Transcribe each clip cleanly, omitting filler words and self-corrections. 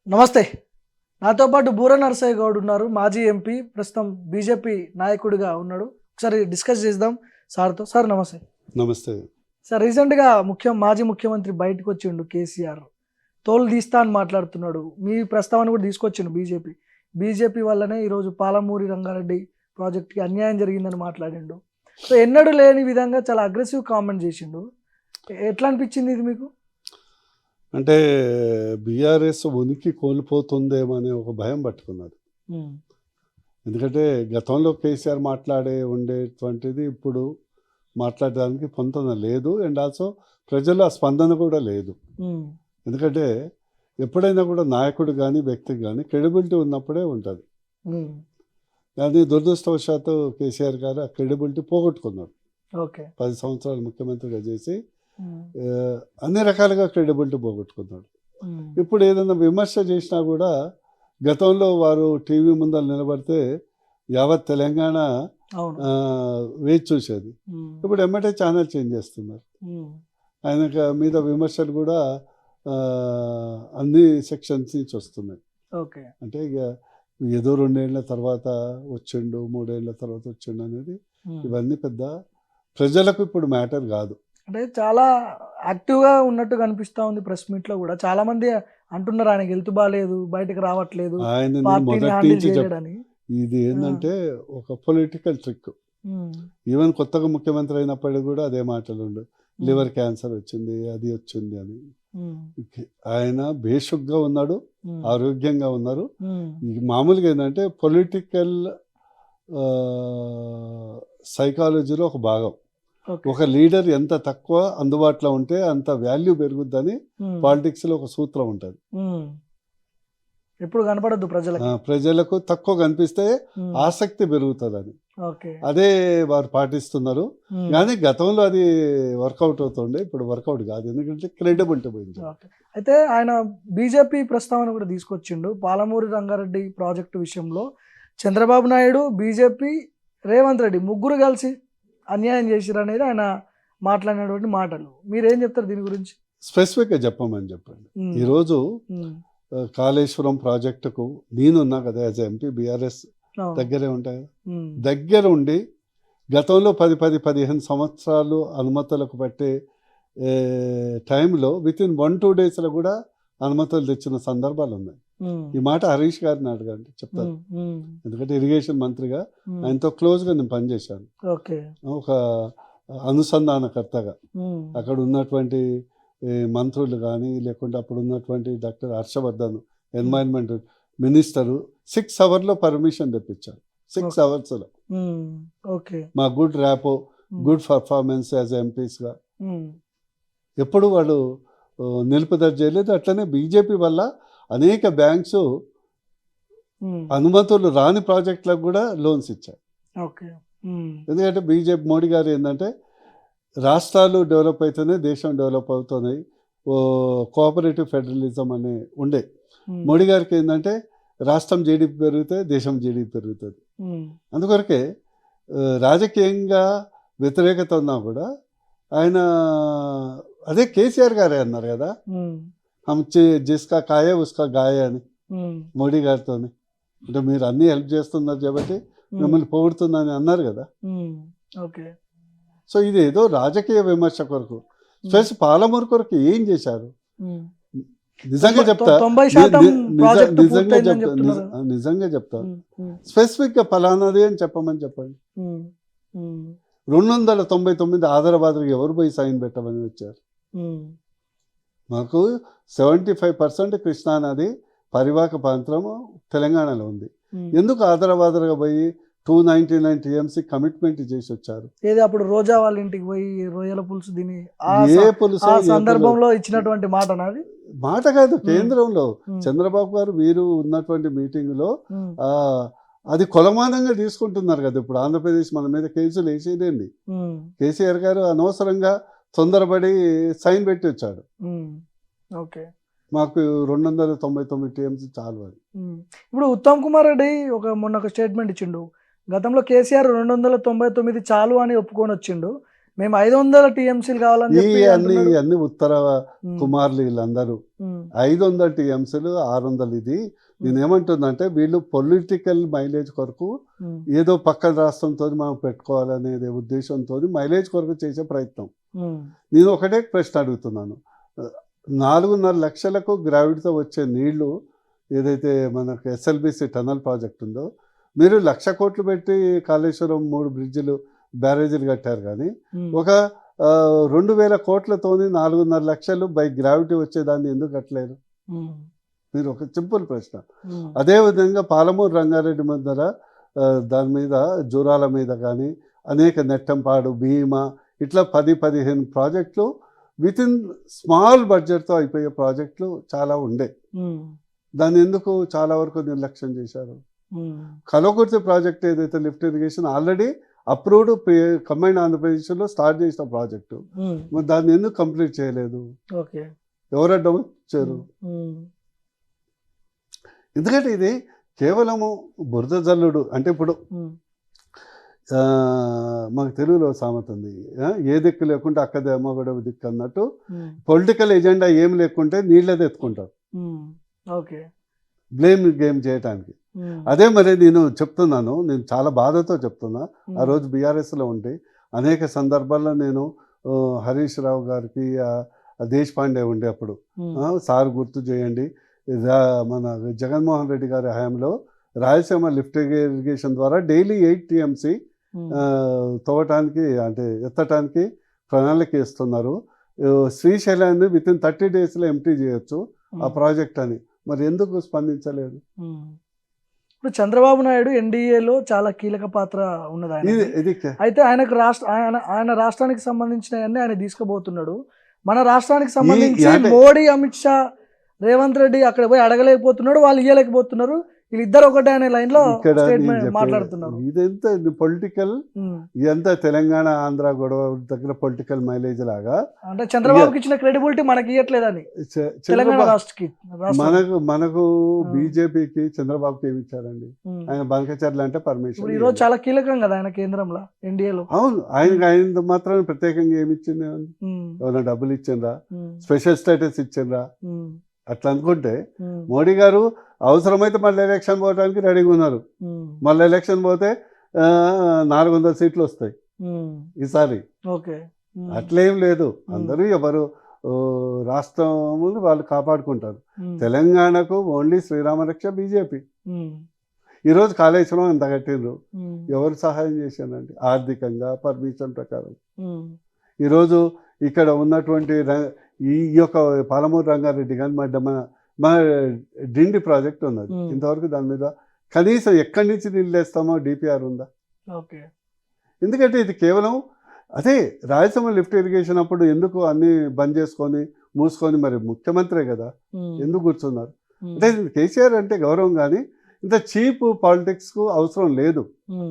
నమస్తే. నాతో పాటు బూర నరసయ్య గౌడ్ ఉన్నారు. మాజీ ఎంపీ, ప్రస్తుతం బీజేపీ నాయకుడిగా ఉన్నాడు. ఒకసారి డిస్కస్ చేద్దాం సార్‌తో. సార్ నమస్తే. నమస్తే. సార్ రీసెంట్‌గా మాజీ ముఖ్యమంత్రి బయటకు వచ్చిండు కేసీఆర్. తోలు తీస్తా అని మాట్లాడుతున్నాడు. మీ ప్రస్తావన కూడా తీసుకొచ్చిండు బీజేపీ. బీజేపీ వల్లనే ఈరోజు పాలమూరి రంగారెడ్డి ప్రాజెక్ట్‌కి అన్యాయం జరిగిందని మాట్లాడిండు. సో ఎన్నడూ లేని విధంగా చాలా అగ్రెసివ్ కామెంట్ చేసిండు. ఎట్లా అనిపించింది ఇది మీకు? అంటే బీఆర్ఎస్ ఉనికి కోల్పోతుందేమో అనే ఒక భయం పట్టుకున్నది. హ్మ్. ఎందుకంటే గతంలో కేసీఆర్ ఉండేటువంటిది ఇప్పుడు మాట్లాడడానికి పొంతన లేదు. అండ్ ఆల్సో ప్రజల స్పందన కూడా లేదు. హ్మ్. ఎందుకంటే ఎప్పుడైనా కూడా నాయకుడు కానీ వ్యక్తికి కానీ క్రెడిబిలిటీ ఉన్నప్పుడే ఉంటుంది. హ్మ్. కానీ దురదృష్టవశాత్తు కేసీఆర్ గారు ఆ క్రెడిబిలిటీ పోగొట్టుకున్నారు. ఓకే. 10 సంవత్సరాలు ముఖ్యమంత్రిగా చేసి హ్మ్. అన్ని రకాలుగా క్రెడిబిలిటీ పోగొట్టుకున్నాడు. హ్మ్. ఇప్పుడు ఏదైనా విమర్శ చేసినా కూడా గతంలో వారు టీవీ ముందర నిలబడితే యావత్ తెలంగాణ అవును. వేచి చూసేది. హ్మ్. ఇప్పుడు ఎమ్మటే ఛానల్ చేంజ్ చేస్తున్నారు. హ్మ్. ఆయన మీద విమర్శలు కూడా అన్ని సెక్షన్స్ నుంచి వస్తున్నాయి. ఓకే. అంటే ఇక ఏదో 2 ఏళ్ల తర్వాత వచ్చిండు, 3 ఏళ్ల తర్వాత వచ్చిండు అనేది హ్మ్. ఇవన్నీ పెద్ద ప్రజలకు ఇప్పుడు మ్యాటర్ కాదు. అంటే చాలా యాక్టివ్‌గా ఉన్నట్టు కనిపిస్తా ఉంది ప్రెస్ మీట్‌లో గూడా. చాలా మంది అంటున్నారు ఆయనకి హెల్త్ బాలేదు, బయటకు రావట్లేదు, ఆయన పార్టీని మొదటి హ్యాండిల్ నుంచి చేయలేడని. ఇది ఏంటంటే ఒక పొలిటికల్ ట్రిక్. హ్మ్. ఈవెన్ కొత్తగా ముఖ్యమంత్రి అయినప్పటికీ కూడా అదే మాటలు ఉండు, హ్మ్. లివర్ క్యాన్సర్ వచ్చింది, అది వచ్చింది అని. హ్మ్. ఆయన బేషుగ్గా ఉన్నాడు, హ్మ్. ఆరోగ్యంగా ఉన్నారు. హ్మ్. ఇది మామూలుగా ఏంటంటే పొలిటికల్ సైకాలజీలో ఒక భాగం. ఓకే. ఒక లీడర్ ఎంత తక్కువ అందుబాటులో ఉంటే అంత వాల్యూ పెరుగుద్దని హ్మ్. పాలిటిక్స్లో ఒక సూత్రం ఉంటుంది. హ్మ్. ఎప్పుడు కనపడొద్దు ప్రజలకి. ప్రజలకు తక్కువ కనిపిస్తే హ్మ్. ఆసక్తి పెరుగుతుందని ఓకే. అదే వారు పాటిస్తున్నారు. హ్మ్. కానీ గతంలో అది వర్కౌట్ అవుతుండే, ఇప్పుడు వర్కౌట్ కాదు. ఎందుకంటే క్రెడిబిలిటీ పోయింది. ఓకే. అయితే ఆయన బీజేపీ ప్రస్తావన కూడా తీసుకొచ్చిండు. పాలమూరి రంగారెడ్డి ప్రాజెక్టు విషయంలో చంద్రబాబు నాయుడు, బీజేపీ, రేవంత్ రెడ్డి ముగ్గురు కలిసి అన్యాయం చేసిరనేది ఆయన మాట్లాడినటువంటి మాటలు. మీరేం చెప్తారు దీని గురించి? స్పెసిఫిక్గా చెప్పమని చెప్పండి. హ్మ్. ఈరోజు హ్మ్. కాళేశ్వరం ప్రాజెక్టుకు నేనున్నా కదా యాజ్ ఎంపీ, బీఆర్ఎస్ అవును. దగ్గరే ఉంటాయి కదా. హ్మ్. దగ్గర ఉండి గతంలో 10-15 సంవత్సరాలు అనుమతులకు పట్టే టైంలో వితిన్ 1-2 డేస్లో కూడా అనుమతులు తెచ్చిన సందర్భాలు ఉన్నాయి. హ్మ్. ఈ మాట హరీష్ గారిని అడగండి, చెప్తారు. హ్మ్. హ్మ్. ఎందుకంటే ఇరిగేషన్ మంత్రిగా హ్మ్. ఆయనతో క్లోజ్గా నేను పనిచేశాను, ఓకే. ఒక అనుసంధానకర్తగా. హ్మ్. అక్కడ ఉన్నటువంటి మంత్రులు కానీ లేకుంటే అప్పుడు ఉన్నటువంటి డాక్టర్ హర్షవర్ధన్ ఎన్వైర్న్మెంట్ మినిస్టరు 6 అవర్స్లో పర్మిషన్ తెప్పించారు. 6 ఓకే. అవర్స్లో. హ్మ్. ఓకే. మా గుడ్ ర్యాపో, హ్మ్. గుడ్ పర్ఫార్మెన్స్ యాజ్ ఎంపీస్గా హ్మ్. ఎప్పుడు వాళ్ళు నిలుపుదల చేయలేదు. అట్లనే బీజేపీ వల్ల అనేక బ్యాంక్స్ హ్మ్. అనుమతులు రాని ప్రాజెక్టులకు కూడా లోన్స్ ఇచ్చాయి. ఓకే. హ్మ్. ఎందుకంటే బీజేపీ మోడీ గారు ఏంటంటే రాష్ట్రాలు డెవలప్ అయితేనే దేశం డెవలప్ అవుతున్నాయి, కోఆపరేటివ్ ఫెడరలిజం అనే ఉండే. హ్మ్. మోడీ గారికి ఏంటంటే రాష్ట్రం జీడిపి పెరిగితే దేశం జీడిపి పెరుగుతుంది. హ్మ్. అందుకొరకే రాజకీయంగా వ్యతిరేకత ఉన్నా కూడా ఆయన అదే కేసీఆర్ గారే అన్నారు కదా, హ్మ్. హమ్ జిస్కా కాయే ఉస్కా గాయే అని హ్మ్. మోడీ గారితో. అంటే మీరు అన్నీ హెల్ప్ చేస్తున్నారు కాబట్టి హ్మ్. మిమ్మల్ని పొగుడుతుందని అన్నారు కదా. హ్మ్. ఓకే. సో ఇది ఏదో రాజకీయ విమర్శ కొరకు, స్పెషల్ పాలమూరు కొరకు ఏం చేశారు? హ్మ్. నిజంగా చెప్తా, 90% ప్రాజెక్టు నిజంగా పూర్తయిందని చెప్తా, చెప్తున్నారు. నిజంగా చెప్తా, హ్మ్. హ్మ్. స్పెసిఫిక్గా ఫలానాది అని చెప్పమని చెప్పండి. హ్మ్. హ్మ్. 299 ఆదరబాదరికి ఎవరు పోయి సైన్ పెట్టమని వచ్చారు? హ్మ్. మాకు 75% కృష్ణానది పరివాహక ప్రాంతము తెలంగాణలో ఉంది. హ్మ్. ఎందుకు ఆదరబాదరగా పోయి 299 టీఎంసీ కమిట్మెంట్ చేసి వచ్చారు? ఏది అప్పుడు రోజా వాళ్ళ ఇంటికి పోయి రొయ్యల పులుసు తిని ఏ పులుసో ఆ సందర్భంలో ఇచ్చినటువంటి మాటనా అది? మాట కాదు. హ్మ్. కేంద్రంలో హ్మ్. చంద్రబాబు గారు వీరు ఉన్నటువంటి మీటింగ్లో హ్మ్. అది కొలమానంగా తీసుకుంటున్నారు కదా. ఇప్పుడు ఆంధ్రప్రదేశ్ మన మీద కేసులు వేసేదేండి. హ్మ్. కేసీఆర్ గారు అనవసరంగా తొందరపడి సైన్ పెట్టి వచ్చాడు. హ్మ్. ఓకే. మాకు 299 టీఎంసీ చాలు అని. హ్మ్. ఇప్పుడు ఉత్తమ్ కుమార్ రెడ్డి మొన్న ఒక స్టేట్మెంట్ ఇచ్చిండు. గతంలో కేసీఆర్ 299 చాలు అని ఒప్పుకొని వచ్చిండు. మేము 500 టీఎంసీలు కావాలని ఈ చెప్పి అన్ని అంటున్నాడు. అన్ని ఉత్తర ఉమ్, కుమారులు వీళ్ళందరూ ఉమ్, 500 టీఎంసీలు 600 ఇది. నేనేమంటుందంటే వీళ్ళు పొలిటికల్ మైలేజ్ కొరకు ఉమ్, ఏదో పక్కన రాష్ట్రంతో మనం పెట్టుకోవాలనేది ఉద్దేశంతో మైలేజ్ కొరకు చేసే ప్రయత్నం. ఉమ్, నేను ఒకటే ప్రశ్న అడుగుతున్నాను. 4.5 లక్షలకు గ్రావిటీతో వచ్చే నీళ్లు ఏదైతే మనకు ఎస్ఎల్బిసి టనల్ ప్రాజెక్ట్ ఉందో, మీరు 1,00,000 కోట్లు పెట్టి కాళేశ్వరం 3 బ్రిడ్జిలు బ్యారేజీలు కట్టారు. కానీ ఉమ్, ఒక 2,000 కోట్లతోని 4.5 లక్షలు బై గ్రావిటీ వచ్చేదాన్ని ఎందుకు కట్టలేరు? ఉమ్, మీరు ఒక సింపుల్ ప్రశ్న. ఉమ్, అదేవిధంగా పాలమూరు రంగారెడ్డి ముందర దాని మీద జూరాల మీద కానీ అనేక నెట్టంపాడు భీమా ఇట్లా 10-15 ప్రాజెక్టులు విత్ ఇన్ స్మాల్ బడ్జెట్తో అయిపోయే ప్రాజెక్టులు చాలా ఉండే. ఉమ్, దాన్ని ఎందుకు చాలా వరకు నిర్లక్ష్యం చేశారు? ఉమ్, కలవకుర్తి ప్రాజెక్ట్ ఏదైతే lift irrigation already approved combined ఆంధ్రప్రదేశ్లో స్టార్ట్ చేసిన ప్రాజెక్టు, ఉమ్, మరి దాన్ని ఎందుకు కంప్లీట్ చేయలేదు? ఓకే. ఎవరు అడ్డం వచ్చారు? ఉమ్, ఎందుకంటే ఇది కేవలము బురద జల్లుడు. అంటే ఇప్పుడు ఉమ్, మాకు తెలుగులో సామెత ఉంది, ఏ దిక్కు లేకుంటే అక్కదే అమ్మగొడవ దిక్కు అన్నట్టు. ఉమ్, పొలిటికల్ ఎజెండా ఏం లేకుంటే నీళ్ళదే ఎత్తుకుంటారు ఉమ్, ఓకే. బ్లేమ్ గేమ్ చేయడానికి. ఉమ్, అదే మరి నేను చెప్తున్నాను, నేను చాలా బాధతో చెప్తున్నా. ఆ ఉమ్, రోజు బీఆర్ఎస్లో ఉంటే అనేక సందర్భాల్లో నేను హరీష్ రావు గారికి దేశపాండే ఉండే అప్పుడు ఉమ్, సార్ గుర్తు చేయండి, మన జగన్మోహన్ రెడ్డి గారి హయాంలో రాయలసీమ లిఫ్ట్ ఇరిగేషన్ ద్వారా డైలీ 8 టీఎంసీ ఉమ్, తవ్వటానికి అంటే ఎత్తటానికి ప్రణాళిక ఇస్తున్నారు. శ్రీశైలాన్ని విత్ ఇన్ 30 డేస్లో ఎంటీ చేయొచ్చు ఆ ప్రాజెక్ట్ అని. మరి ఎందుకు స్పందించలేదు? ఉమ్. ఇప్పుడు చంద్రబాబు నాయుడు ఎన్డీఏలో చాలా కీలక పాత్ర ఉన్నది ఆయన. ఇది అయితే ఆయనకు ఆయన రాష్ట్రానికి సంబంధించినవన్నీ ఆయన తీసుకుపోతున్నాడు. మన రాష్ట్రానికి సంబంధించి అంటే- మోడీ, అమిత్ షా, రేవంత్ రెడ్డి అక్కడ పోయి అడగలేకపోతున్నాడు, వాళ్ళు ఇయ్యలేకపోతున్నారు. వీళ్ళిద్దరు ఒకటే అనే లైన్ లో ఇక్కడ నేను స్టేట్మెంట్ చెప్పేది మాట్లాడుతున్నారు. ఇదంతా పొలిటికల్, ఉమ్. ఇదంతా తెలంగాణ ఆంధ్ర గొడవ దగ్గర పొలిటికల్ మైలేజ్ లాగా. అంటే చంద్రబాబుకి ఇచ్చిన క్రెడిబిలిటీ మనకి ఇవ్వట్లేదని తెలంగాణ మనకు ఆ. బీజేపీకి చంద్రబాబుకి ఏమి ఇచ్చారండి? ఆయన బంకచర్ల అంటే ఇప్పుడు పర్మిషన్. ఈ రోజు చాలా కీలకం కదా ఆయన కేంద్రంలో ఎన్డీఏలో. అవును, ఆయన మాత్రం ప్రత్యేకంగా ఏమి ఇచ్చింది? ఏమైనా డబ్బులు ఇచ్చిండ్రా? Special status ఇచ్చిండ్రా? అట్లా అనుకుంటే మోడీ గారు అవసరమైతే మళ్ళీ ఎలక్షన్ పోవడానికి రెడీగా ఉన్నారు. మళ్ళీ ఎలక్షన్ పోతే 400 సీట్లు వస్తాయి ఈసారి. ఓకే. అట్లేం లేదు, అందరూ ఎవరు రాష్ట్రం వాళ్ళు కాపాడుకుంటారు. తెలంగాణకు ఓన్లీ శ్రీరామరక్ష బీజేపీ. ఈరోజు కాళేశ్వరం ఎంత కట్టిండ్రు? ఎవరు సహాయం చేశారండి? ఆర్థికంగా పర్మిషన్ ప్రకారం. ఈరోజు ఇక్కడ ఉన్నటువంటి ఈ యొక్క పాలమూరు రంగారెడ్డి కానీ మన డిండి ప్రాజెక్ట్ ఉన్నది, ఇంతవరకు దాని మీద కనీసం ఎక్కడి నుంచి నీళ్ళు వేస్తామో డిపిఆర్ ఉందా? ఓకే. ఎందుకంటే ఇది కేవలం అదే రాయలసీమ లిఫ్ట్ ఇరిగేషన్ అప్పుడు ఎందుకు అన్ని బంద్ చేసుకొని మూసుకొని, మరి ముఖ్యమంత్రే కదా, ఎందుకు కూర్చున్నారు? అంటే కేసీఆర్ అంటే గౌరవం, కానీ ఇంత చీప్ పాలిటిక్స్ కు అవసరం లేదు.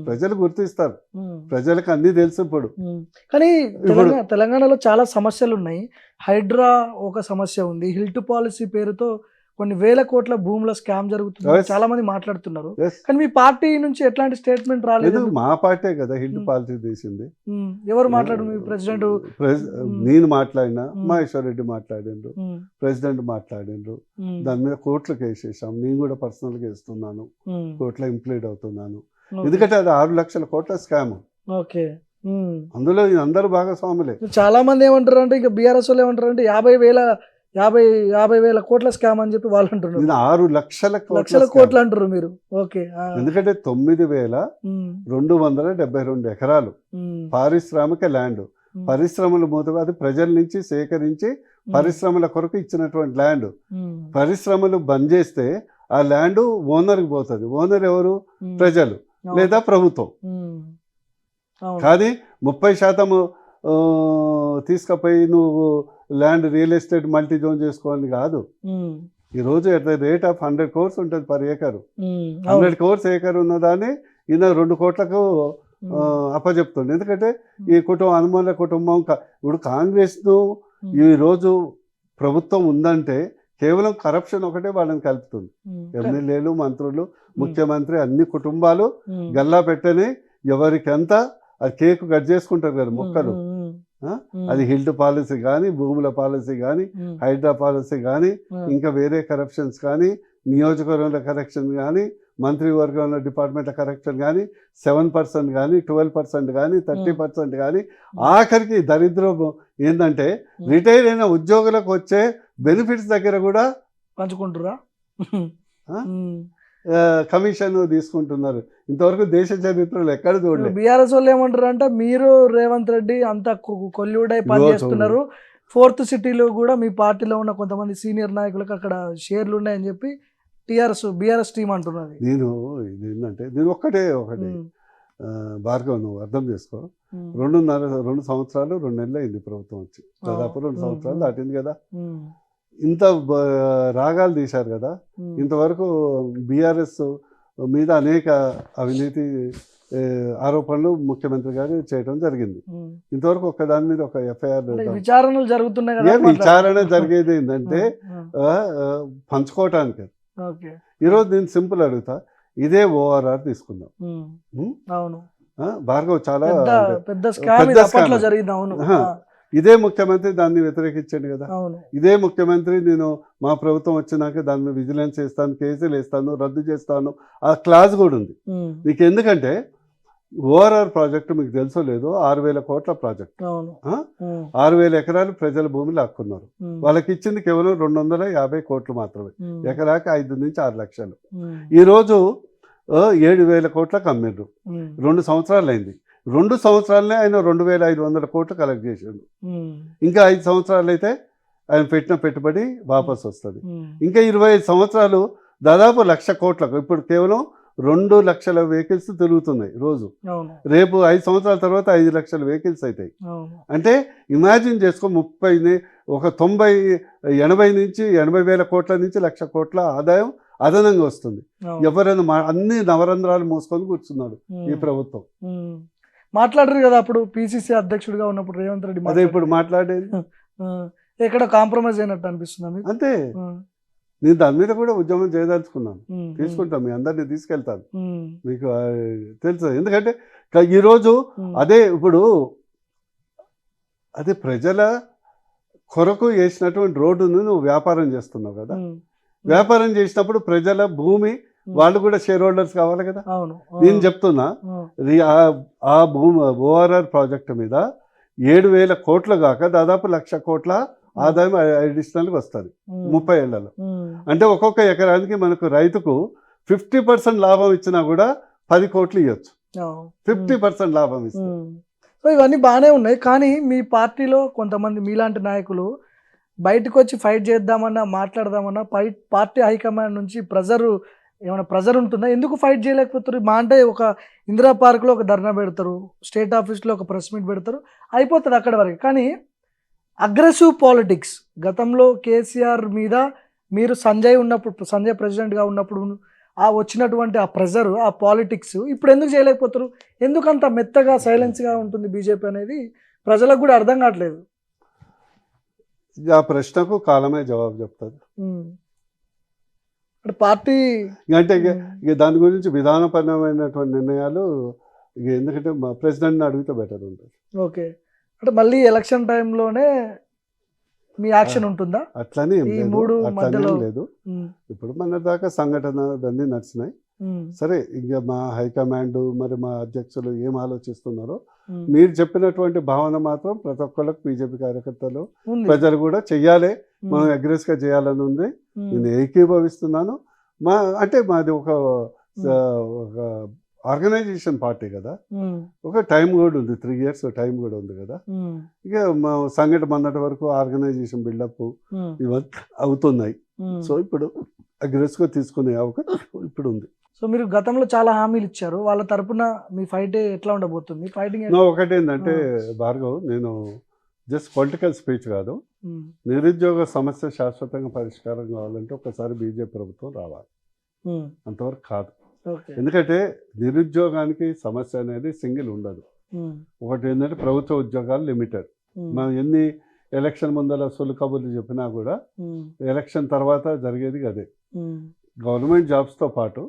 ప్రజలు గుర్తిస్తారు, ప్రజలకు అన్ని తెలుసు. ఇప్పుడు కానీ తెలంగాణలో చాలా సమస్యలు ఉన్నాయి. హైడ్రా ఒక సమస్య ఉంది. హిల్ట్ పాలసీ పేరుతో కొన్ని వేల కోట్ల భూముల స్కామ్ జరుగుతుంది, చాలా మంది మాట్లాడుతున్నారు. కానీ మీ పార్టీ నుంచి ఎట్లాంటి స్టేట్మెంట్ రాలేదు. మా పార్టీ కదా హిల్ట్ పాలసీ తీసింది. ఎవరు మాట్లాడు? మీ ప్రెసిడెంట్? నేను మాట్లాడినా, మహేశ్వర్ రెడ్డి మాట్లాడిండ్రు, ప్రెసిడెంట్ మాట్లాడిండ్రు. దాని మీద కోర్టులకు వేసేసాం. నేను కూడా పర్సనల్ గా వేస్తున్నాను, కోర్టులో ఇంప్లీడ్ అవుతున్నాను. ఎందుకంటే అది 6 లక్షల కోట్ల స్కామ్. ఓకే. అందులో అందరూ భాగస్వాములే. చాలా మంది ఏమంటారు అంటే, ఇంకా బీఆర్ఎస్ వాళ్ళు ఏమంటారు అంటే 50,000 కోట్ల స్కామ్ అని చెప్పి వాళ్ళు అంటున్నారు. 6 లక్షల కోట్లు అంటారు మీరు. ఓకే. ఎందుకంటే 9,272 ఎకరాలు పారిశ్రామిక ల్యాండ్, పరిశ్రమలు మూత, అది ప్రజల నుంచి సేకరించి పరిశ్రమల కొరకు ఇచ్చినటువంటి ల్యాండ్. పరిశ్రమలు బంద్ చేస్తే ఆ ల్యాండ్ ఓనర్కి పోతుంది. ఓనర్ ఎవరు? ప్రజలు లేదా ప్రభుత్వం. కానీ 30% తీసుకుపోయి నువ్వు land real estate multi zone చేసుకోవాలి కాదు. ఈరోజు at the rate of 100 crores ఉంటుంది పర్ ఏకరు. 100 crores ఏకర్ ఉన్నదాన్ని ఈయన 2 కోట్లకు అప్పచెప్తుంది. ఎందుకంటే ఈ అనుమూల కుటుంబం ఇప్పుడు కాంగ్రెస్ను ఈరోజు ప్రభుత్వం ఉందంటే కేవలం కరప్షన్ ఒకటే వాళ్ళని కలుపుతుంది. ఎమ్మెల్యేలు, మంత్రులు, ముఖ్యమంత్రి, అన్ని కుటుంబాలు గల్లా పెట్టని ఎవరికి ఎంత ఆ కేక్ కట్ చేసుకుంటారు కదా ముక్కలు, అది హిల్ట్ పాలసీ కానీ, భూముల పాలసీ కానీ, హైడ్రా పాలసీ కానీ, ఇంకా వేరే కరప్షన్స్ కానీ, నియోజకవర్గంలో కరెక్షన్ కానీ, మంత్రివర్గంలో డిపార్ట్మెంట్ల కరెక్షన్ కానీ, 7% కానీ, 12% కానీ, 30% కానీ, ఆఖరికి దరిద్రం ఏంటంటే రిటైర్ అయిన ఉద్యోగులకు వచ్చే బెనిఫిట్స్ దగ్గర కూడా పంచుకుంటురా కమిషన్ తీసుకుంటున్నారు. ఇంతవరకు దేశ చరిత్రలో ఎక్కడ చూడలేదు. బీఆర్ఎస్ వాళ్ళు ఏమంటారు అంటే మీరు రేవంత్ రెడ్డి అంతా కొల్లుడై పనిచేస్తున్నారు, 4th సిటీలో కూడా మీ పార్టీలో ఉన్న కొంతమంది సీనియర్ నాయకులకు అక్కడ షేర్లు ఉన్నాయని చెప్పి బీఆర్ఎస్ టీం అంటున్నది. నేను ఇది ఏంటంటే నేను ఒకటే భార్గవ్, నువ్వు అర్థం చేసుకో, 2 సంవత్సరాలు 2 నెలలు అయింది ప్రభుత్వం వచ్చి, దాదాపు 2 సంవత్సరాలు దాటింది కదా. ఇంత రాగాలు తీశారు కదా. ఇంతవరకు బీఆర్ఎస్ మీద అనేక అవినీతి ఆరోపణలు ముఖ్యమంత్రి గారు చేయడం జరిగింది. ఇంతవరకు ఒక్క దాని మీద ఒక ఎఫ్ఐఆర్ విచారణలు జరుగుతున్నాయి కదా. విచారణ జరిగేది ఏంటంటే పంచుకోవటానికి. ఈరోజు నేను సింపుల్ అడుగుతా, ఇదే ఓఆర్ఆర్ తీసుకుందాం. అవును, భార్గవ్ చాలా పెద్ద స్కామ్ జరిగింది. అవును, ఇదే ముఖ్యమంత్రి దాన్ని వ్యతిరేకించాడు కదా. ఇదే ముఖ్యమంత్రి నేను మా ప్రభుత్వం వచ్చినాక దాని మీద విజిలెన్స్ వేస్తాను, కేసులు వేస్తాను, రద్దు చేస్తాను, ఆ క్లాజ్ కూడా ఉంది నీకు. ఎందుకంటే ఓఆర్ఆర్ ప్రాజెక్టు మీకు తెలుసో లేదో 6,000 కోట్ల ప్రాజెక్ట్, 6,000 ఎకరాలు ప్రజల భూమి లాక్కున్నారు. వాళ్ళకి ఇచ్చింది కేవలం 250 కోట్లు మాత్రమే, ఎకరాకి 5 నుంచి 6 లక్షలు. ఈరోజు 7,000 కోట్లకు అమ్మిండ్రు. 2 సంవత్సరాలు అయింది. 2 సంవత్సరాలనే ఆయన 2,500 కోట్లు కలెక్ట్ చేసాడు. ఇంకా 5 సంవత్సరాలు అయితే ఆయన పెట్టిన పెట్టుబడి వాపస్ వస్తుంది. ఇంకా 25 సంవత్సరాలు దాదాపు 1,00,000 కోట్లకు. ఇప్పుడు కేవలం 2 లక్షల వెహికల్స్ తిరుగుతున్నాయి రోజు. రేపు 5 సంవత్సరాల తర్వాత 5 లక్షల వెహికల్స్ అవుతాయి. అంటే ఇమాజిన్ చేసుకో, 80 నుంచి 80,000 కోట్ల నుంచి 1,00,000 కోట్ల ఆదాయం అదనంగా వస్తుంది. ఎవరైనా అన్ని నవరంధ్రాలు మోసుకొని కూర్చున్నాడు ఈ ప్రభుత్వం. మాట్లాడరు కదా అప్పుడు పిసిసి అధ్యక్షుడిగా ఉన్నప్పుడు రేవంత్ రెడ్డి. అదే ఇప్పుడు మాట్లాడేది ఎక్కడ కాంప్రమైజ్ అయినట్టు అనిపిస్తుంది అంతే. నేను దాని మీద కూడా ఉద్యమం చేయదలుచుకున్నాను, తీసుకుంటాను, మీ అందరినీ తీసుకెళ్తాను, మీకు తెలుసు. ఎందుకంటే ఈరోజు ఇప్పుడు అదే ప్రజల కొరకు వేసినటువంటి రోడ్డును నువ్వు వ్యాపారం చేస్తున్నావు కదా. వ్యాపారం చేసినప్పుడు ప్రజల భూమి వాళ్ళు కూడా షేర్ హోల్డర్స్ కావాలి కదా. నేను చెప్తున్నా, ఆ భూమి ఓఆర్ఆర్ ప్రాజెక్టు మీద 7,000 కోట్లు కాక దాదాపు 1,00,000 కోట్ల ఆదాయం అడిషనల్గా వస్తుంది 30 ఏళ్లలో. అంటే ఒక్కొక్క ఎకరానికి మనకు రైతుకు 50% లాభం ఇచ్చినా కూడా 10 కోట్లు ఇవ్వచ్చు. 50% లాభం ఇస్తుంది. సో ఇవన్నీ బాగానే ఉన్నాయి. కానీ మీ పార్టీలో కొంతమంది మీలాంటి నాయకులు బయటకు వచ్చి ఫైట్ చేద్దామన్నా, మాట్లాడదామన్నా పార్టీ హైకమాండ్ నుంచి ఏమైనా ప్రెజర్ ఉంటుందా? ఎందుకు ఫైట్ చేయలేకపోతారు? మా అంటే ఒక ఇందిరా పార్క్లో ఒక ధర్నా పెడతారు, స్టేట్ ఆఫీస్లో ఒక ప్రెస్ మీట్ పెడతారు, అయిపోతుంది అక్కడ వరకు. కానీ అగ్రెసివ్ పాలిటిక్స్, గతంలో కేసీఆర్ మీద మీరు సంజయ్ ప్రెసిడెంట్గా ఉన్నప్పుడు వచ్చినటువంటి ఆ ప్రెజర్, ఆ పాలిటిక్స్ ఇప్పుడు ఎందుకు చేయలేకపోతారు? ఎందుకంత మెత్తగా సైలెన్స్గా ఉంటుంది బీజేపీ అనేది ప్రజలకు కూడా అర్థం కావట్లేదు. ఆ ప్రశ్నకు కాలమే జవాబు చెప్తారు. పార్టీ అంటే ఇక దాని గురించి విధానపరమైనటువంటి నిర్ణయాలు ఎందుకంటే మా ప్రెసిడెంట్ని అడిగితే బెటర్ ఉంటుంది. ఓకే, అంటే మళ్ళీ ఎలక్షన్ టైంలోనే మీ యాక్షన్ ఉంటుందా? అట్లనే లేదు. ఇప్పుడు మన దాకా సంఘటన అన్నీ నడిచినాయి. సరే, ఇంకా మా హైకమాండ్ మరి మా అధ్యక్షులు ఏం ఆలోచిస్తున్నారో మీరు చెప్పినటువంటి భావన మాత్రం ప్రతి ఒక్కళ్ళకు బీజేపీ కార్యకర్తలు ప్రజలు కూడా చెయ్యాలి, మనం అగ్రెసివ్గా చేయాలని ఉంది. నేను ఏకీభవిస్తున్నాను. అంటే మాది ఒక ఆర్గనైజేషన్ పార్టీ కదా, ఒక టైం కూడా ఉంది, 3 years టైం కూడా ఉంది కదా. ఇక మా సంఘటన మొన్నటి వరకు ఆర్గనైజేషన్ బిల్డప్ ఇవన్నీ అవుతున్నాయి. సో ఇప్పుడు అగ్రెసివ్గా తీసుకునే అవకాశం ఇప్పుడు ఉంది. సో మీరు గతంలో చాలా హామీలు ఇచ్చారు, వాళ్ళ తరపున మీ ఫైట్ ఎట్లా ఉండబోతుంది? ఫైటింగ్ ఒకటేంటంటే భార్గవ్, నేను జస్ట్ పొలిటికల్ స్పీచ్ కాదు, నిరుద్యోగ సమస్య శాశ్వతంగా పరిష్కారం కావాలంటే ఒకసారి బీజేపీ ప్రభుత్వం రావాలి, అంతవరకు కాదు. ఎందుకంటే నిరుద్యోగానికి సమస్య అనేది సింగిల్ ఉండదు. ఒకటి ఏంటంటే ప్రభుత్వ ఉద్యోగాలు లిమిటెడ్. మనం ఎన్ని ఎలక్షన్ ముందర సొలు కబుర్లు చెప్పినా కూడా ఎలక్షన్ తర్వాత జరిగేది అదే. గవర్నమెంట్ జాబ్స్తో పాటు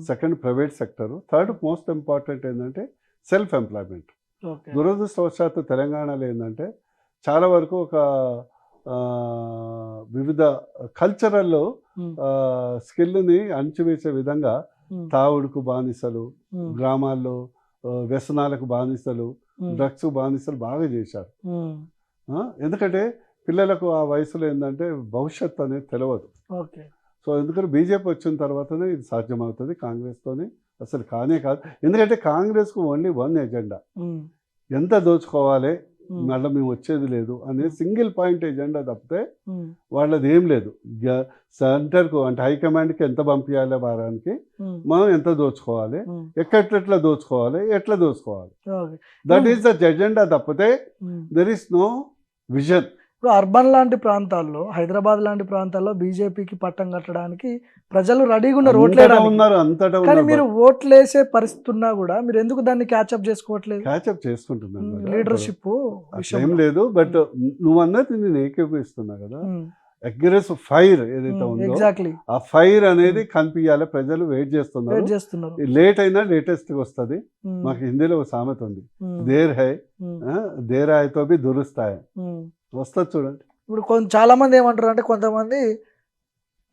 second private sector, third most important ఏంటంటే సెల్ఫ్ ఎంప్లాయ్మెంట్. ఓకే. దురదృష్టవశాత్తు తెలంగాణలో ఏంటంటే చాలా వరకు ఒక ఆ, వివిధ కల్చరల్ ఉమ్, స్కిల్ని అణచివేసే విధంగా ఉమ్, తావుడుకు బానిసలు, ఉమ్, గ్రామాల్లో వ్యసనాలకు బానిసలు, ఉమ్, డ్రగ్స్ బానిసలు బాగా చేశారు. ఉమ్, ఎందుకంటే పిల్లలకు ఆ వయసులో ఏంటంటే భవిష్యత్తు అనేది తెలియదు. ఓకే. సో ఎందుకంటే బీజేపీ వచ్చిన తర్వాతనే ఇది సాధ్యమవుతుంది. కాంగ్రెస్తోని అసలు కానే కాదు. ఎందుకంటే కాంగ్రెస్కు ఓన్లీ వన్ ఎజెండా, ఉమ్, ఎంత దోచుకోవాలి, ఉమ్, మళ్ళీ మేము వచ్చేది లేదు అనే సింగిల్ పాయింట్ ఎజెండా తప్పితే ఉమ్, వాళ్ళది ఏం లేదు. సెంటర్కు అంటే హైకమాండ్కి ఎంత పంపించాలి వారానికి, ఉమ్, మనం ఎంత దోచుకోవాలి, ఉమ్, ఎట్లా దోచుకోవాలి, ఎట్లా దోచుకోవాలి, okay. That is the agenda తప్పితే um. There is no vision. ఇప్పుడు అర్బన్ లాంటి ప్రాంతాల్లో, హైదరాబాద్ లాంటి ప్రాంతాల్లో బీజేపీకి పట్టం కట్టడానికి ప్రజలు రెడీగా ఉన్నారు ఓట్లు అంతటా వేయడానికి. ఉన్నారు, అంతటా కానీ ఉన్నారు. మీరు ఓట్లు వేసే పరిస్థితి ఉన్నా కూడా మీరు ఎందుకు దాన్ని క్యాచ్అప్ చేసుకోవట్లేదు? క్యాచప్ చేసుకుంటున్నాను కదా. లీడర్షిప్ అట్లా ఏం లేదు, బట్ నువ్వు అన్నది నేను ఏకీభవిస్తున్నా కదా. ఎగ్జాక్ట్లీ. అగ్రెసివ్ ఫైర్ ఏదైతే ఉందో ఆ ఫైర్ అనేది కనిపించాలి. ప్రజలు వెయిట్ చేస్తున్నారు. లేట్ అయినా లేటెస్ట్ వస్తుంది. మాకు హిందీలో ఒక సామెత ఉంది, దేర్ హై దేర్ హాయ్తో బి దురుస్తాయి, వస్తుంది చూడండి. ఇప్పుడు చాలా మంది ఏమంటారు అంటే, కొంతమంది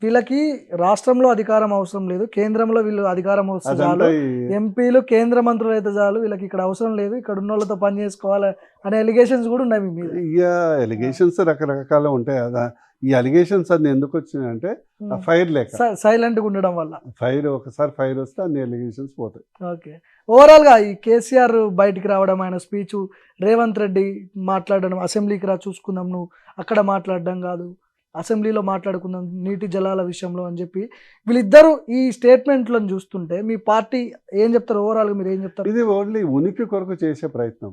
వీళ్ళకి రాష్ట్రంలో అధికారం అవసరం లేదు, కేంద్రంలో వీళ్ళు అధికారం వస్తే చాలు, అదంతా ఎంపీలు కేంద్ర మంత్రులు అయితే చాలు, వీళ్ళకి ఇక్కడ అవసరం లేదు, ఇక్కడ ఉన్న వాళ్ళతో పని చేసుకోవాలి అనే ఎలిగేషన్స్ కూడా ఉన్నాయి మీ మీద. ఇక ఎలిగేషన్స్ రకరకాల ఉంటాయి కదా. ఈ అలిగేషన్స్ అన్ని ఎందుకు వచ్చినాయంటే ఆ ఫైర్ లేక, సైలెంట్గా ఉండడం వల్ల. ఫైర్ ఒకసారి ఫైర్ వస్తే అన్ని ఎలిగేషన్స్ పోతాయి. ఓకే. ఓవరాల్గా ఈ కేసీఆర్ బయటికి రావడం, ఆయన స్పీచ్, రేవంత్ రెడ్డి మాట్లాడడం, అసెంబ్లీకి రా చూసుకుందాం, నువ్వు అక్కడ మాట్లాడడం కాదు, అసెంబ్లీలో మాట్లాడుకుందాం నీటి జలాల విషయంలో అని చెప్పి వీళ్ళిద్దరూ ఈ స్టేట్మెంట్లను చూస్తుంటే మీ పార్టీ ఏం చెప్తారు? ఓవరాల్గా మీరు ఏం చెప్తారు? ఇది ఓన్లీ ఉనికి కొరకు చేసే ప్రయత్నం,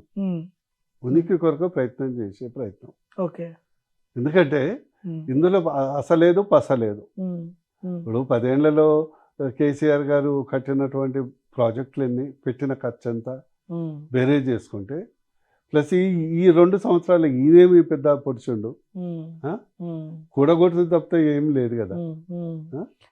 ఉనికి కొరకు ప్రయత్నం చేసే ప్రయత్నం. ఓకే. ఎందుకంటే ఇందులో అసలేదు పసలేదు. ఇప్పుడు 10 ఏళ్లలో కేసీఆర్ గారు కట్టినటువంటి ప్రాజెక్టులన్నీ, పెట్టిన ఖర్చు అంతా బేరేజ్ చేసుకుంటే, ప్లస్ ఈ 2 సంవత్సరాలు ఈయనేమి పెద్ద పొడిచుండు, కూడగొట్టు తప్పితే ఏం లేదు కదా.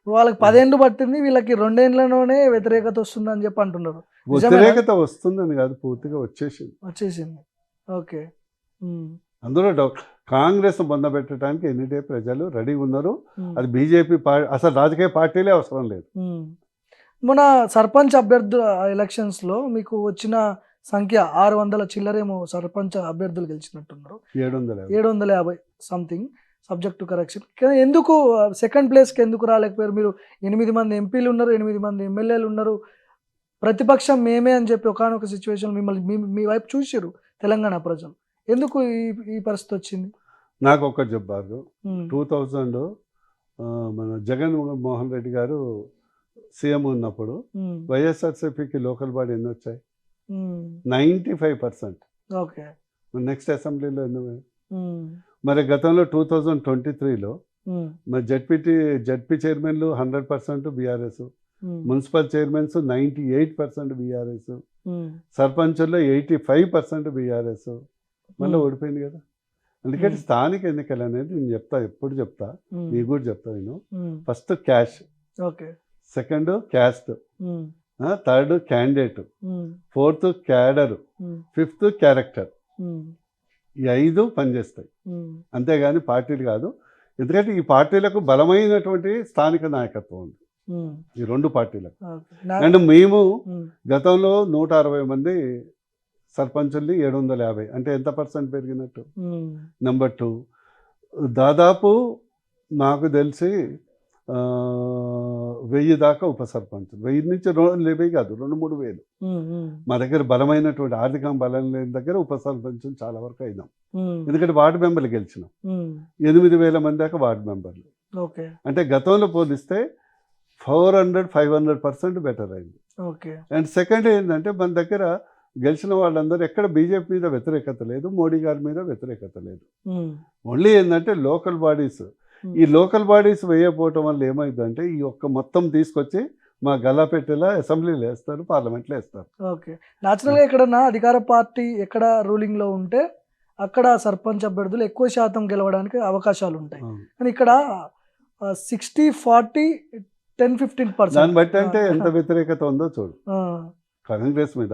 వాళ్ళకి 10 ఏళ్ళు పట్టింది, వీళ్ళకి 2 ఏళ్లలోనే వ్యతిరేకత వస్తుంది అని చెప్పి అంటున్నారు. వ్యతిరేకత వస్తుందని కాదు, పూర్తిగా వచ్చేసింది. ఓకే. అందులో డౌట్. కాంగ్రెస్ పొందబెట్టడానికి ఎన్నిడే ప్రజలు రెడీ ఉన్నారు. అది బీజేపీ అసలు రాజకీయ పార్టీలే అవసరం లేదు. మన సర్పంచ్ అభ్యర్థుల ఎలక్షన్స్లో మీకు వచ్చిన సంఖ్య 600 చిల్లరేమో సర్పంచ్ అభ్యర్థులు గెలిచినట్టున్నారు, 750 సంథింగ్, సబ్జెక్ట్ టు కరెక్షన్. కానీ ఎందుకు సెకండ్ ప్లేస్కి ఎందుకు రాలేకపోయారు? మీరు 8 మంది ఎంపీలు ఉన్నారు, 8 మంది ఎమ్మెల్యేలు ఉన్నారు, ప్రతిపక్షం మేమే అని చెప్పి ఒకనొక సిచ్యువేషన్ మిమ్మల్ని మీ వైపు చూసారు తెలంగాణ ప్రజలు. ఎందుకు ఈ పరిస్థితి వచ్చింది? నాకు ఒకటి చెప్పారు, 2000 మన జగన్ మోహన్ రెడ్డి గారు సీఎం ఉన్నప్పుడు వైఎస్ఆర్సీపీకి లోకల్ బాడీ ఎన్ని వచ్చాయి? 95%. ఓకే. నెక్స్ట్ అసెంబ్లీలో ఎన్ని? మరి గతంలో 2023లో మరి జడ్పీ చైర్మన్లు 100% బీఆర్ఎస్, మున్సిపల్ చైర్మన్స్ 98% బీఆర్ఎస్, సర్పంచుల్లో 85% బీఆర్ఎస్. మళ్ళీ ఓడిపోయింది కదా. అందుకని స్థానిక ఎన్నికలు అనేది నేను ఎప్పుడు చెప్తా, నీకు కూడా చెప్తా నేను. First cash, second caste, third candidate, fourth cadre, fifth character. ఈ 5 పనిచేస్తాయి, అంతేగాని పార్టీలు కాదు. ఎందుకంటే ఈ పార్టీలకు బలమైనటువంటి స్థానిక నాయకత్వం ఉంది, ఈ 2 పార్టీలకు. అండ్ మేము గతంలో 160 మంది సర్పంచుల్ని 750, అంటే ఎంత % పెరిగినట్టు? నెంబర్ 2, దాదాపు నాకు తెలిసి 1000 దాకా ఉప సర్పంచులు, 1000 నుంచి 1000 కాదు, 2-3 వేలు. మా దగ్గర బలమైనటువంటి ఆర్థిక బలం లేని దగ్గర ఉప సర్పంచులు చాలా వరకు అయినాం. ఎందుకంటే వార్డు మెంబర్లు గెలిచినాం, 8000 మంది దాకా వార్డు మెంబర్లు. అంటే గతంలో పోలిస్తే 400-500% బెటర్ అయింది. అండ్ సెకండ్ ఏంటంటే మన దగ్గర గెలిచిన వాళ్ళందరూ ఎక్కడ బీజేపీ మీద వ్యతిరేకత లేదు, మోడీ గారి మీద వ్యతిరేకత లేదు. ఓన్లీ ఏంటంటే లోకల్ బాడీస్, ఈ లోకల్ బాడీస్ వేయకపోవటం వల్ల ఏమైందంటే ఈ ఒక్క మొత్తం తీసుకొచ్చి మా గల్లాపెట్టేలా అసెంబ్లీలో వేస్తారు, పార్లమెంట్లో వేస్తారు. ఓకే. న్యాచురల్గా ఎక్కడన్నా అధికార పార్టీ ఎక్కడ రూలింగ్లో ఉంటే అక్కడ సర్పంచ్ అభ్యర్థులు ఎక్కువ శాతం గెలవడానికి అవకాశాలు ఉంటాయి. కానీ ఇక్కడ 60-40, 10-15%. దాన్ని బట్టి అంటే ఎంత వ్యతిరేకత ఉందో చూడు. కాంగ్రెస్ మీద.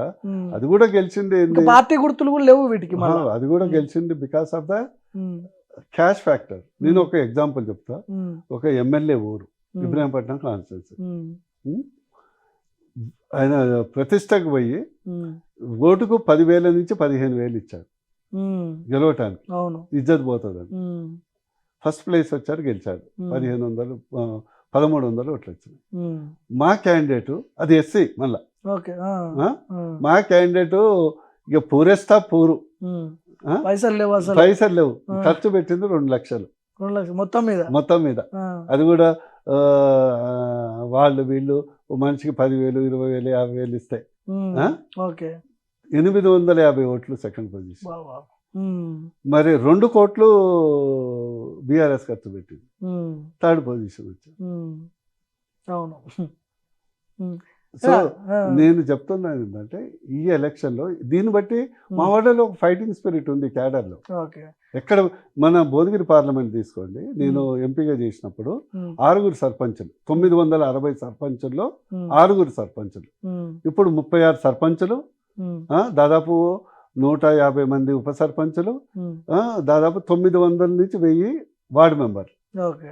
అది కూడా గెలిచింది ఇంకా పార్టీ గుర్తులు కూడా లేవు వీటికి మళ్ళా. అది కూడా గెలిచింది because of the cash factor. నేను ఒక ఎగ్జాంపుల్ చెప్తా. ఒక ఎమ్మెల్యే ఊరు ఇబ్రాహీంపట్నం కాన్స్టిట్యున్సీ, ఆయన ప్రతిష్టకు పోయి ఓటుకు 10,000 నుంచి 15,000 ఇచ్చారు గెలవటానికి. అవును, ఇజ్జత్ పోతుందని ఫస్ట్ ప్లేస్ వచ్చారు, గెలిచాడు. 1,500 1,300 ఓట్లు వచ్చినాయి. మా క్యాండిడేటు అది ఎస్సీ మళ్ళా. ఓకే, మా క్యాండిడేటు ఇక పూరెస్తా పూరు, పైసలు లేవు అసలు. పైసలు లేవు, ఖర్చు పెట్టింది 2 లక్షలు 2 లక్షలు మొత్తం మీద. అది కూడా వాళ్ళు వీళ్ళు మనిషికి 10,000 20,000 50,000 ఇస్తాయి. ఓకే, 850 ఓట్లు సెకండ్ పొజిషన్. మరి 2 కోట్లు బీఆర్ఎస్ ఖర్చు పెట్టింది, థర్డ్ పొజిషన్ వచ్చింది. అవును. సో నేను చెప్తున్నాను ఏంటంటే ఈ ఎలక్షన్లో దీన్ని బట్టి మా వాళ్ళలో ఒక ఫైటింగ్ స్పిరిట్ ఉంది క్యాడర్లో. ఎక్కడ మన భువనగిరి పార్లమెంట్ తీసుకోండి, నేను ఎంపీగా చేసినప్పుడు 6 సర్పంచులు, 960 సర్పంచుల్లో 6 సర్పంచులు, ఇప్పుడు 36 సర్పంచులు, దాదాపు 150 మంది ఉప సర్పంచులు, దాదాపు 900 నుంచి 1000 వార్డు మెంబర్లు. ఓకే,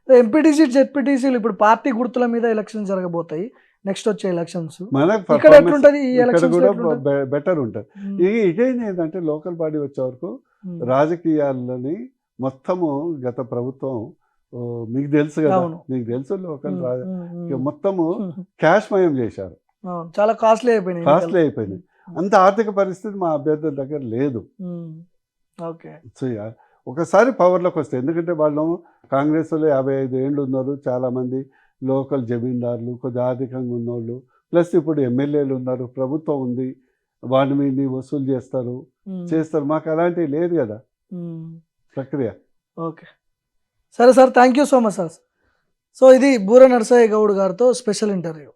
ఎంపీటీసీ జెడ్పీటీసీలు ఇప్పుడు పార్టీ గుర్తుల మీద ఎలక్షన్ జరగబోతాయి నెక్స్ట్ వచ్చే ఎలక్షన్స్. ఇక్కడ ఎట్లుంటది ఈ ఎలక్షన్ కూడా బెటర్ ఉంటుంది. ఇదేంటి ఏంటంటే లోకల్ బాడీ వచ్చే వరకు రాజకీయాలని మొత్తము గత ప్రభుత్వం మీకు తెలుసు కదా, మీకు తెలుసు లోకల్ మొత్తము క్యాష్ మయం చేశారు, చాలా కాస్ట్లీ అయిపోయినాయి. అంత ఆర్థిక పరిస్థితి మా అభ్యర్థుల దగ్గర లేదు. ఓకే, సో ఒకసారి పవర్లోకి వస్తే, ఎందుకంటే వాళ్ళు కాంగ్రెస్లో 55 ఏళ్ళు ఉన్నారు, చాలామంది లోకల్ జమీందారులు, కొద్దిగా ఆర్థికంగా ఉన్నోళ్ళు, ప్లస్ ఇప్పుడు ఎమ్మెల్యేలు ఉన్నారు, ప్రభుత్వం ఉంది, వాడి మీద వసూలు చేస్తారు. మాకు అలాంటివి లేదు కదా ప్రక్రియ. ఓకే, సరే sir, thank you so much sir. So ఇది బూర నరసయ్య గౌడ్ గారితో స్పెషల్ ఇంటర్వ్యూ.